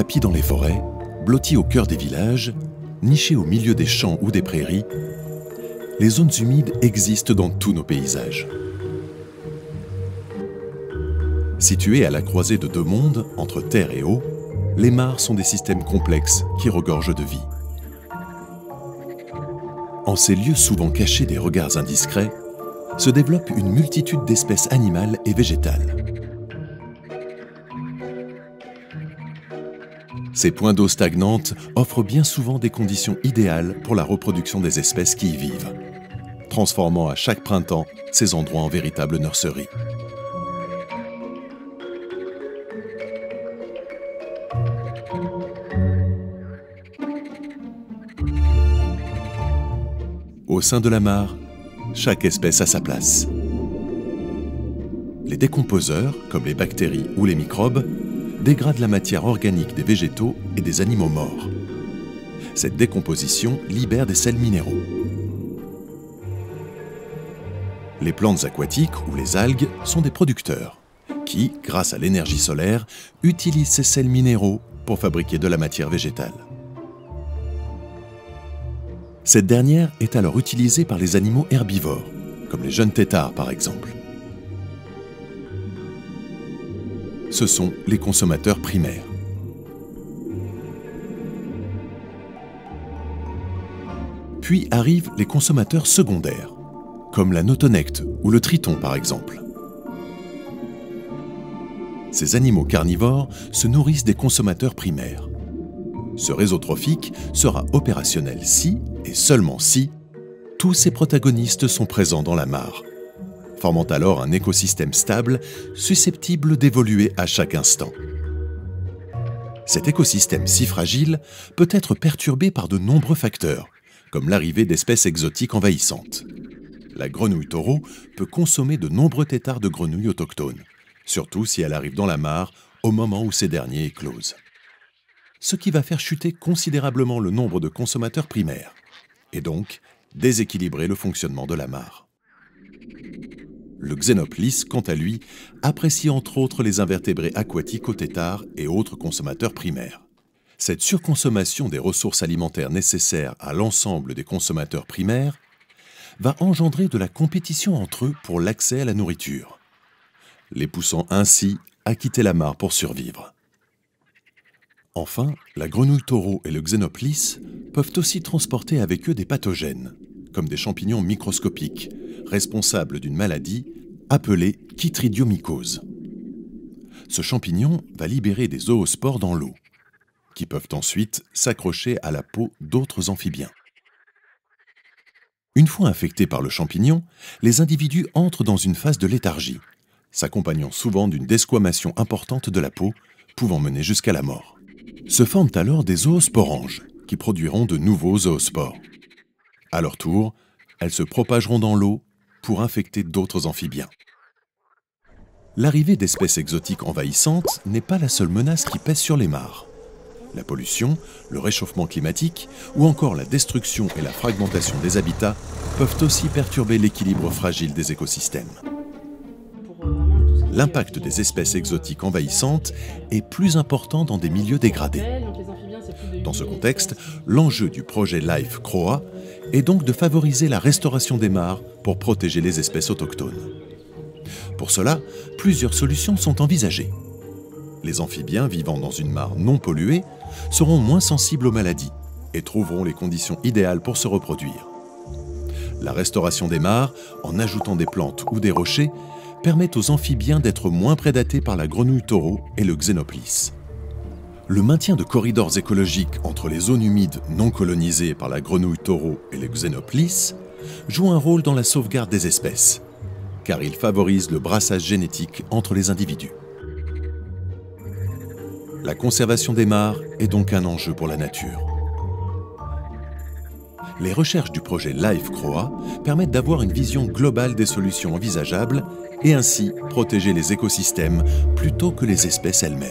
tapis dans les forêts, blottis au cœur des villages, nichés au milieu des champs ou des prairies, les zones humides existent dans tous nos paysages. Situées à la croisée de deux mondes, entre terre et eau, les mares sont des systèmes complexes qui regorgent de vie. En ces lieux souvent cachés des regards indiscrets, se développe une multitude d'espèces animales et végétales. Ces points d'eau stagnantes offrent bien souvent des conditions idéales pour la reproduction des espèces qui y vivent, transformant à chaque printemps ces endroits en véritables nurseries. Au sein de la mare, chaque espèce a sa place. Les décomposeurs, comme les bactéries ou les microbes, dégradent la matière organique des végétaux et des animaux morts. Cette décomposition libère des sels minéraux. Les plantes aquatiques ou les algues sont des producteurs qui, grâce à l'énergie solaire, utilisent ces sels minéraux pour fabriquer de la matière végétale. Cette dernière est alors utilisée par les animaux herbivores, comme les jeunes têtards par exemple. Ce sont les consommateurs primaires. Puis arrivent les consommateurs secondaires, comme la notonecte ou le triton par exemple. Ces animaux carnivores se nourrissent des consommateurs primaires. Ce réseau trophique sera opérationnel si, et seulement si, tous ces protagonistes sont présents dans la mare, formant alors un écosystème stable, susceptible d'évoluer à chaque instant. Cet écosystème si fragile peut être perturbé par de nombreux facteurs, comme l'arrivée d'espèces exotiques envahissantes. La grenouille taureau peut consommer de nombreux têtards de grenouilles autochtones, surtout si elle arrive dans la mare au moment où ces derniers éclosent. Ce qui va faire chuter considérablement le nombre de consommateurs primaires, et donc déséquilibrer le fonctionnement de la mare. Le Xenoplis, quant à lui, apprécie entre autres les invertébrés aquatiques aux têtards et autres consommateurs primaires. Cette surconsommation des ressources alimentaires nécessaires à l'ensemble des consommateurs primaires va engendrer de la compétition entre eux pour l'accès à la nourriture, les poussant ainsi à quitter la mare pour survivre. Enfin, la grenouille taureau et le Xenoplis peuvent aussi transporter avec eux des pathogènes, comme des champignons microscopiques, responsables d'une maladie appelée chytridiomycose. Ce champignon va libérer des zoospores dans l'eau, qui peuvent ensuite s'accrocher à la peau d'autres amphibiens. Une fois infectés par le champignon, les individus entrent dans une phase de léthargie, s'accompagnant souvent d'une desquamation importante de la peau, pouvant mener jusqu'à la mort. Se forment alors des zoosporanges, qui produiront de nouveaux zoospores. À leur tour, elles se propageront dans l'eau pour infecter d'autres amphibiens. L'arrivée d'espèces exotiques envahissantes n'est pas la seule menace qui pèse sur les mares. La pollution, le réchauffement climatique ou encore la destruction et la fragmentation des habitats peuvent aussi perturber l'équilibre fragile des écosystèmes. L'impact des espèces exotiques envahissantes est plus important dans des milieux dégradés. Dans ce contexte, l'enjeu du projet LIFE CROA est donc de favoriser la restauration des mares pour protéger les espèces autochtones. Pour cela, plusieurs solutions sont envisagées. Les amphibiens vivant dans une mare non polluée seront moins sensibles aux maladies et trouveront les conditions idéales pour se reproduire. La restauration des mares, en ajoutant des plantes ou des rochers, permet aux amphibiens d'être moins prédatés par la grenouille taureau et le Xenoplis. Le maintien de corridors écologiques entre les zones humides non colonisées par la grenouille taureau et le Xenoplis joue un rôle dans la sauvegarde des espèces, car il favorise le brassage génétique entre les individus. La conservation des mares est donc un enjeu pour la nature. Les recherches du projet LIFE CROA permettent d'avoir une vision globale des solutions envisageables et ainsi protéger les écosystèmes plutôt que les espèces elles-mêmes.